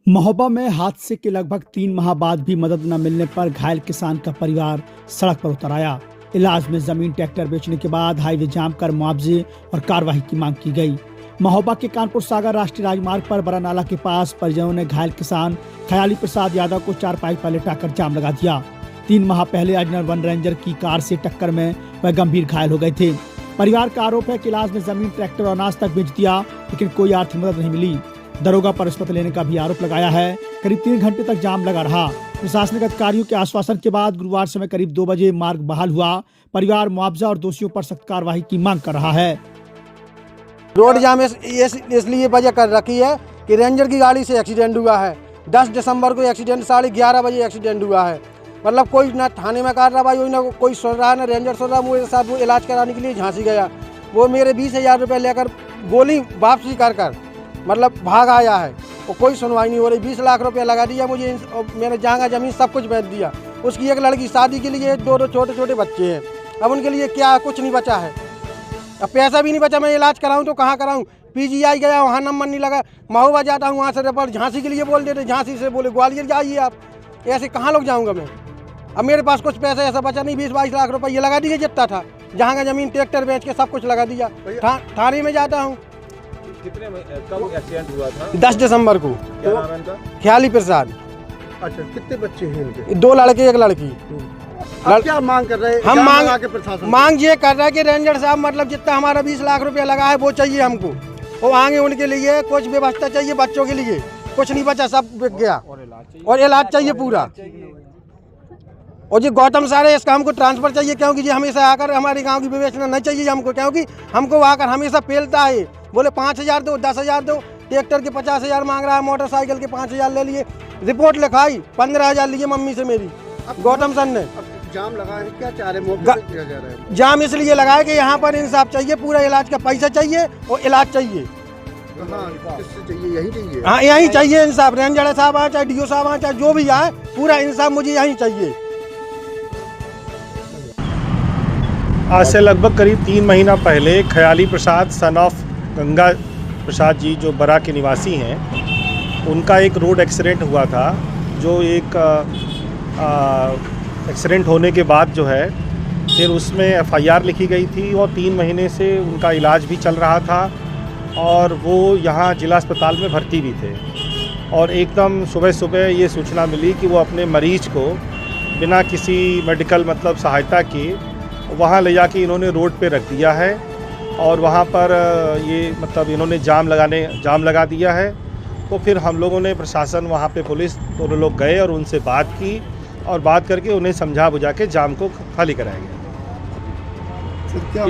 महोबा में हादसे के लगभग 3 माह बाद भी मदद न मिलने पर घायल किसान का परिवार सड़क पर उतर आया। इलाज में जमीन ट्रैक्टर बेचने के बाद हाईवे जाम कर मुआवजे और कार्रवाई की मांग की गई। महोबा के कानपुर सागर राष्ट्रीय राजमार्ग पर बरानाला के पास परिजनों ने घायल किसान खयाली प्रसाद यादव को चारपाई पर लेटाकर जाम लगा दिया। 3 माह पहले अजनर वन रेंजर की कार से टक्कर में वह गंभीर घायल हो गए थे। परिवार का आरोप है कि इलाज में जमीन ट्रैक्टर और अनाज तक बेच दिया, लेकिन कोई आर्थिक मदद नहीं मिली। दरोगा पर रिश्वत लेने का भी आरोप लगाया है। करीब 3 घंटे तक जाम लगा रहा। प्रशासनिक अधिकारियों के आश्वासन के बाद गुरुवार समय करीब 2 बजे मार्ग बहाल हुआ। परिवार मुआवजा और दोषियों पर सख्त कार्रवाई की मांग कर रहा है। रोड जाम इसलिए वजह कर रखी है कि रेंजर की गाड़ी से एक्सीडेंट हुआ है। 10 दिसंबर को एक्सीडेंट 11:30 बजे एक्सीडेंट हुआ है। मतलब कोई ना थाने में कार्रवाई हुई, ना कोई सुन रहा, ना रेंजर सुन रहा। मेरे साथ वो इलाज कराने के लिए झांसी गया। वो मेरे 20,000 रुपये लेकर गोली वापसी कर मतलब भाग आया है। और कोई सुनवाई नहीं हो रही। 20 लाख रुपया लगा दिया मुझे। मैंने जहाँ जमीन सब कुछ बेच दिया। उसकी एक लड़की शादी के लिए 2 छोटे छोटे बच्चे हैं। अब उनके लिए क्या कुछ नहीं बचा है। अब पैसा भी नहीं बचा। मैं इलाज कराऊं तो कहाँ कराऊं? PGI गया, वहाँ नंबर नहीं लगा। महोबा जाता हूँ, वहाँ से रेफर झांसी के लिए बोल देते, झांसी से बोले ग्वालियर जाइए आप। ऐसे कहाँ लोग जाऊँगा मैं? अब मेरे पास कुछ पैसा ऐसा बचा नहीं। 20-22 लाख रुपये ये लगा दिए जितना था। जहाँ का जमीन ट्रैक्टर बेच के सब कुछ लगा दिया। थाने में जाता हूँ। कब एक्सीडेंट हुआ था? 10 दिसंबर को। क्या नाम है इनका? खयाली प्रसाद। अच्छा, कितने बच्चे हैं इनके? 2 लड़के 1 लड़की। आप क्या मांग कर रहे हैं? हम मांग ये कर रहे हैं कि रेंजर साहब मतलब जितना हमारा 20 लाख रुपया लगा है वो चाहिए हमको। और आगे उनके लिए कुछ व्यवस्था चाहिए। बच्चों के लिए कुछ नहीं बचा, सब बिक गया। और इलाज चाहिए पूरा। और ये गौतम सारे इसका हमको ट्रांसफर चाहिए, क्योंकि ये हमेशा आकर हमारे गांव की विवेचना नहीं चाहिए हमको। क्योंकि हमको आकर हमेशा पेलता है। बोले 5,000 दो, 10,000 दो। ट्रैक्टर के 50,000 मांग रहा है, मोटरसाइकिल के 5,000 ले लिए। रिपोर्ट लिखाई, 15,000 लिए मम्मी से मेरी। गौतम सर ने जाम लगा है, क्या चाह रहे हैं? किया जा रहा है जाम इसलिए लगाया कि यहाँ पर इंसाफ चाहिए, पूरा इलाज का पैसा चाहिए और इलाज चाहिए। किससे चाहिए? यही चाहिए। हाँ, यही चाहिए इंसाफ। रेंजर साहब आए, चाहे DO साहब आए, चाहे जो भी आए, पूरा इंसाफ मुझे यही चाहिए। आज से लगभग करीब 3 महीना पहले खयाली प्रसाद सन ऑफ गंगा प्रसाद जी, जो बरा के निवासी हैं, उनका एक रोड एक्सीडेंट हुआ था। जो एक एक्सीडेंट होने के बाद जो है फिर उसमें FIR लिखी गई थी और 3 महीने से उनका इलाज भी चल रहा था और वो यहाँ जिला अस्पताल में भर्ती भी थे। और एकदम सुबह सुबह ये सूचना मिली कि वो अपने मरीज को बिना किसी मेडिकल मतलब सहायता के वहाँ ले जाके इन्होंने रोड पे रख दिया है। और वहाँ पर ये मतलब इन्होंने जाम लगा दिया है। तो फिर हम लोगों ने प्रशासन, वहाँ पे पुलिस, दोनों लोग गए और उनसे बात की और बात करके उन्हें समझा बुझा के जाम को खाली कराया गया। सर क्या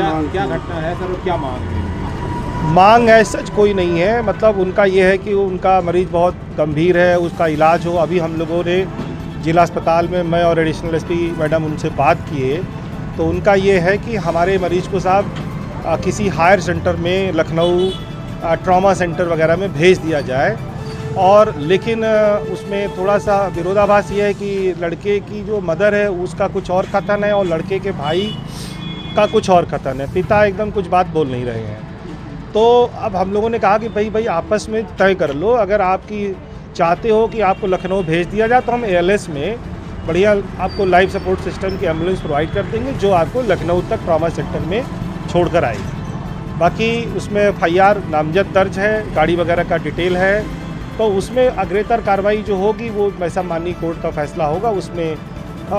घटना है सर, और क्या मांग है? मांग है सच कोई नहीं है। मतलब उनका ये है कि उनका मरीज़ बहुत गंभीर है, उसका इलाज हो। अभी हम लोगों ने जिला अस्पताल में, मैं और एडिशनल SP मैडम उनसे बात किए तो उनका ये है कि हमारे मरीज़ को साहब किसी हायर सेंटर में, लखनऊ ट्रॉमा सेंटर वगैरह में भेज दिया जाए। और लेकिन उसमें थोड़ा सा विरोधाभास ये है कि लड़के की जो मदर है उसका कुछ और कथन है और लड़के के भाई का कुछ और कथन है। पिता एकदम कुछ बात बोल नहीं रहे हैं। तो अब हम लोगों ने कहा कि भाई आपस में तय कर लो। अगर आपकी चाहते हो कि आपको लखनऊ भेज दिया जाए तो हम ALS में बढ़िया आपको लाइफ सपोर्ट सिस्टम की एम्बुलेंस प्रोवाइड कर देंगे, जो आपको लखनऊ तक ट्रॉमा सेक्टर में छोड़कर आएगी। बाकी उसमें FIR नामजद दर्ज है, गाड़ी वगैरह का डिटेल है। तो उसमें अग्रेतर कार्रवाई जो होगी वो वैसा माननीय कोर्ट का फैसला होगा। उसमें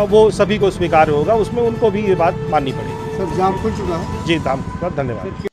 वो सभी को स्वीकार होगा। उसमें उनको भी ये बात माननी पड़ेगी। सर, जाम खुल चुका है? जी, जाम खुल चुका। धन्यवाद।